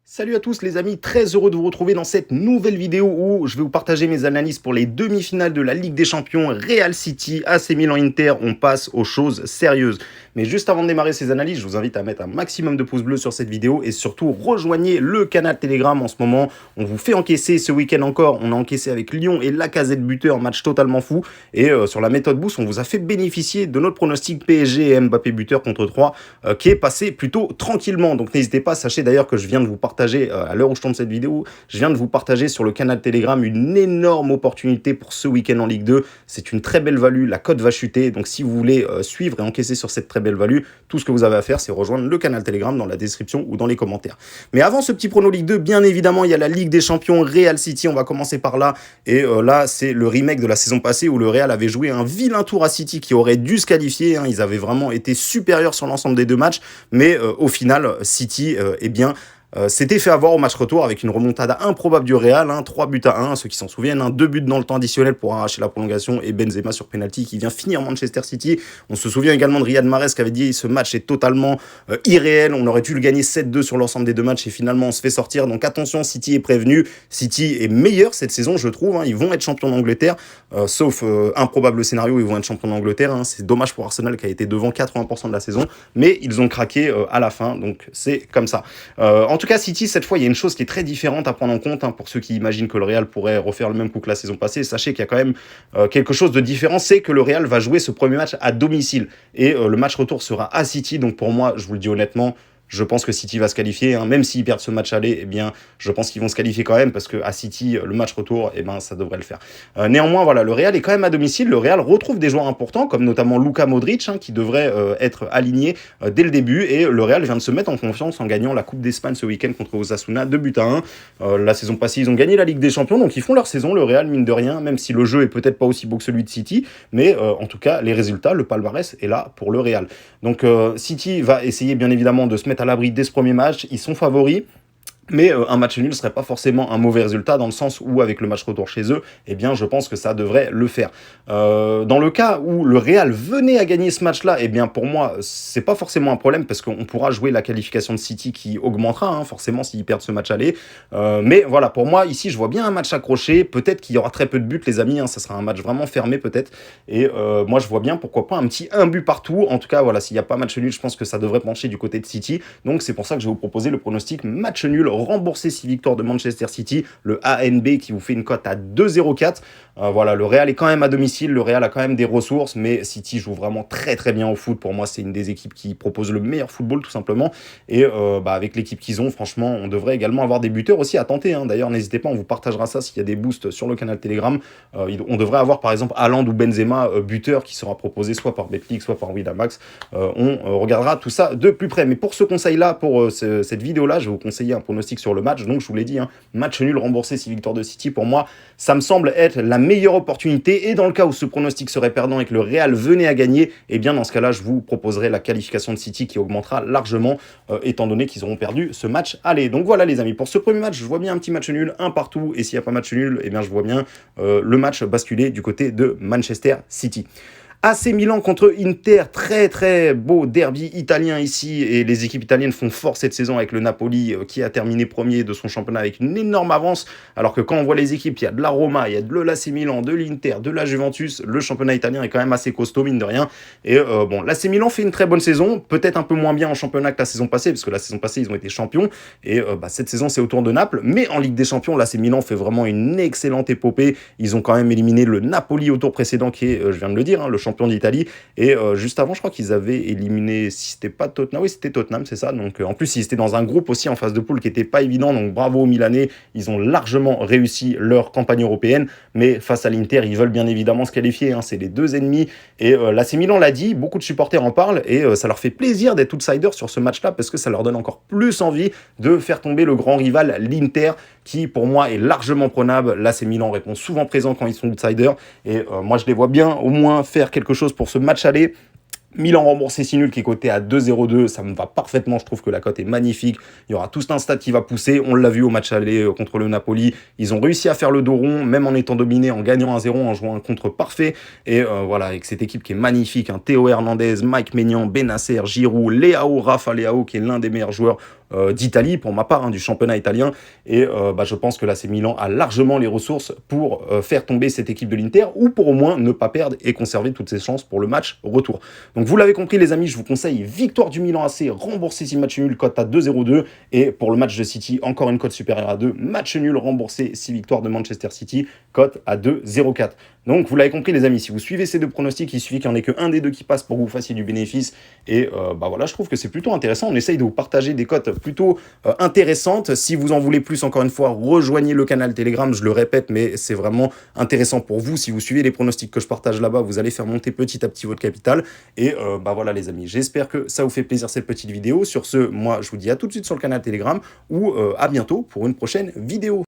Salut à tous les amis, très heureux de vous retrouver dans cette nouvelle vidéo où je vais vous partager mes analyses pour les demi-finales de la Ligue des Champions. Real City, AC Milan Inter, on passe aux choses sérieuses. Mais juste avant de démarrer ces analyses, je vous invite à mettre un maximum de pouces bleus sur cette vidéo et surtout rejoignez le canal Telegram en ce moment. On vous fait encaisser ce week-end encore, on a encaissé avec Lyon et Lacazette buteur, match totalement fou. Et sur la méthode Boost, on vous a fait bénéficier de notre pronostic PSG et Mbappé buteur contre 3 qui est passé plutôt tranquillement. Donc n'hésitez pas, sachez d'ailleurs que je viens de vous partager à l'heure où je tourne cette vidéo, je viens de vous partager sur le canal Telegram une énorme opportunité pour ce week-end en Ligue 2. C'est une très belle value, la cote va chuter. Donc si vous voulez suivre et encaisser sur cette très belle value, tout ce que vous avez à faire, c'est rejoindre le canal Telegram dans la description ou dans les commentaires. Mais avant ce petit prono Ligue 2, bien évidemment, il y a la Ligue des Champions Real City. On va commencer par là. Et là, c'est le remake de la saison passée où le Real avait joué un vilain tour à City qui aurait dû se qualifier. Ils avaient vraiment été supérieurs sur l'ensemble des deux matchs. Mais au final, City, s'était fait avoir au match retour avec une remontada improbable du Real, 3 buts à 1, ceux qui s'en souviennent, 2 buts dans le temps additionnel pour arracher la prolongation et Benzema sur penalty qui vient finir Manchester City. On se souvient également de Riyad Mahrez qui avait dit ce match est totalement irréel, on aurait dû le gagner 7-2 sur l'ensemble des deux matchs et finalement on se fait sortir. Donc attention, City est prévenu, City est meilleur cette saison je trouve, ils vont être champions d'Angleterre, sauf improbable scénario, ils vont être champions d'Angleterre, c'est dommage pour Arsenal qui a été devant 80% de la saison, mais ils ont craqué à la fin, donc c'est comme ça. En tout cas, City, cette fois, il y a une chose qui est très différente à prendre en compte pour ceux qui imaginent que le Real pourrait refaire le même coup que la saison passée. Sachez qu'il y a quand même quelque chose de différent, c'est que le Real va jouer ce premier match à domicile et le match retour sera à City. Donc pour moi, je vous le dis honnêtement, je pense que City va se qualifier, même s'ils perdent ce match aller, eh bien, je pense qu'ils vont se qualifier quand même parce que à City, le match retour, ça devrait le faire. Néanmoins, voilà, le Real est quand même à domicile. Le Real retrouve des joueurs importants comme notamment Luka Modric qui devrait être aligné dès le début et le Real vient de se mettre en confiance en gagnant la Coupe d'Espagne ce week-end contre Osasuna 2 buts à 1. La saison passée, ils ont gagné la Ligue des Champions, donc ils font leur saison, le Real, mine de rien, même si le jeu est peut-être pas aussi beau que celui de City, mais en tout cas, les résultats, le palmarès est là pour le Real. Donc City va essayer bien évidemment de se mettre à l'abri dès ce premier match, ils sont favoris. Mais un match nul ne serait pas forcément un mauvais résultat dans le sens où avec le match retour chez eux, eh bien je pense que ça devrait le faire. Dans le cas où le Real venait à gagner ce match-là, eh bien pour moi c'est pas forcément un problème parce qu'on pourra jouer la qualification de City qui augmentera forcément s'ils perdent ce match aller. Mais voilà, pour moi ici je vois bien un match accroché, peut-être qu'il y aura très peu de buts les amis, ça sera un match vraiment fermé peut-être. Et moi je vois bien pourquoi pas un but partout. En tout cas voilà, s'il n'y a pas match nul, je pense que ça devrait pencher du côté de City. Donc c'est pour ça que je vais vous proposer le pronostic match nul rembourser 6 victoires de Manchester City, le ANB qui vous fait une cote à 2,04. Voilà, le Real est quand même à domicile, le Real a quand même des ressources, mais City joue vraiment très très bien au foot. Pour moi, c'est une des équipes qui propose le meilleur football tout simplement. Et avec l'équipe qu'ils ont, franchement, on devrait également avoir des buteurs aussi à tenter. D'ailleurs, n'hésitez pas, on vous partagera ça s'il y a des boosts sur le canal Telegram. On devrait avoir par exemple Haaland ou Benzema buteur qui sera proposé soit par Betclic, soit par Winamax. On regardera tout ça de plus près. Mais pour ce conseil-là, pour cette vidéo-là, je vais vous conseiller un pronostic sur le match. Donc, je vous l'ai dit, match nul remboursé 6 victoires de City. Pour moi, ça me semble être la meilleure opportunité. Et dans le cas où ce pronostic serait perdant et que le Real venait à gagner, eh bien, dans ce cas-là, je vous proposerai la qualification de City qui augmentera largement, étant donné qu'ils auront perdu ce match. Allez, donc voilà, les amis. Pour ce premier match, je vois bien un petit match nul, un partout. Et s'il n'y a pas match nul, eh bien, je vois bien le match basculer du côté de Manchester City. AC Milan contre Inter, très très beau derby italien ici et les équipes italiennes font fort cette saison avec le Napoli qui a terminé premier de son championnat avec une énorme avance, alors que quand on voit les équipes, il y a de la Roma, il y a de l'AC Milan, de l'Inter, de la Juventus, le championnat italien est quand même assez costaud mine de rien. Et bon, l'AC Milan fait une très bonne saison, peut-être un peu moins bien en championnat que la saison passée, parce que la saison passée ils ont été champions et cette saison c'est au tour de Naples, mais en Ligue des Champions, l'AC Milan fait vraiment une excellente épopée, ils ont quand même éliminé le Napoli au tour précédent qui est, je viens de le dire, le champion d'Italie. Et juste avant, je crois qu'ils avaient éliminé, si c'était pas Tottenham, oui c'était Tottenham, c'est ça. Donc en plus, ils étaient dans un groupe aussi en phase de poule qui était pas évident. Donc bravo aux Milanais, ils ont largement réussi leur campagne européenne. Mais face à l'Inter, ils veulent bien évidemment se qualifier. C'est les deux ennemis. Et l'AC Milan l'a dit, beaucoup de supporters en parlent et ça leur fait plaisir d'être outsiders sur ce match-là parce que ça leur donne encore plus envie de faire tomber le grand rival, l'Inter, qui pour moi est largement prenable. L'AC Milan répond souvent présent quand ils sont outsiders. Et moi, je les vois bien au moins faire quelque chose pour ce match aller. Milan remboursé 6 nuls qui est coté à 2,02, ça me va parfaitement, je trouve que la cote est magnifique, il y aura tout un stade qui va pousser, on l'a vu au match aller contre le Napoli, ils ont réussi à faire le dos rond, même en étant dominés, en gagnant 1-0, en jouant un contre parfait, et voilà, avec cette équipe qui est magnifique, Théo Hernandez, Mike Maignan, Benasser, Giroud, Leao, Rafa Leao, qui est l'un des meilleurs joueurs d'Italie, pour ma part, hein, du championnat italien. Et je pense que l'AC Milan a largement les ressources pour faire tomber cette équipe de l'Inter, ou pour au moins ne pas perdre et conserver toutes ses chances pour le match retour. Donc vous l'avez compris les amis, je vous conseille victoire du Milan AC, remboursé 6 matchs nuls, cote à 2,02. Et pour le match de City, encore une cote supérieure à 2, match nul remboursé, 6 victoires de Manchester City, cote à 2,04. Donc vous l'avez compris les amis, si vous suivez ces deux pronostics, il suffit qu'il n'y en ait qu'un des deux qui passe pour que vous fassiez du bénéfice. Et voilà, je trouve que c'est plutôt intéressant. On essaye de vous partager des cotes plutôt intéressantes. Si vous en voulez plus, encore une fois, rejoignez le canal Telegram, je le répète, mais c'est vraiment intéressant pour vous. Si vous suivez les pronostics que je partage là-bas, vous allez faire monter petit à petit votre capital. Et voilà les amis, j'espère que ça vous fait plaisir cette petite vidéo. Sur ce, moi je vous dis à tout de suite sur le canal Telegram ou à bientôt pour une prochaine vidéo.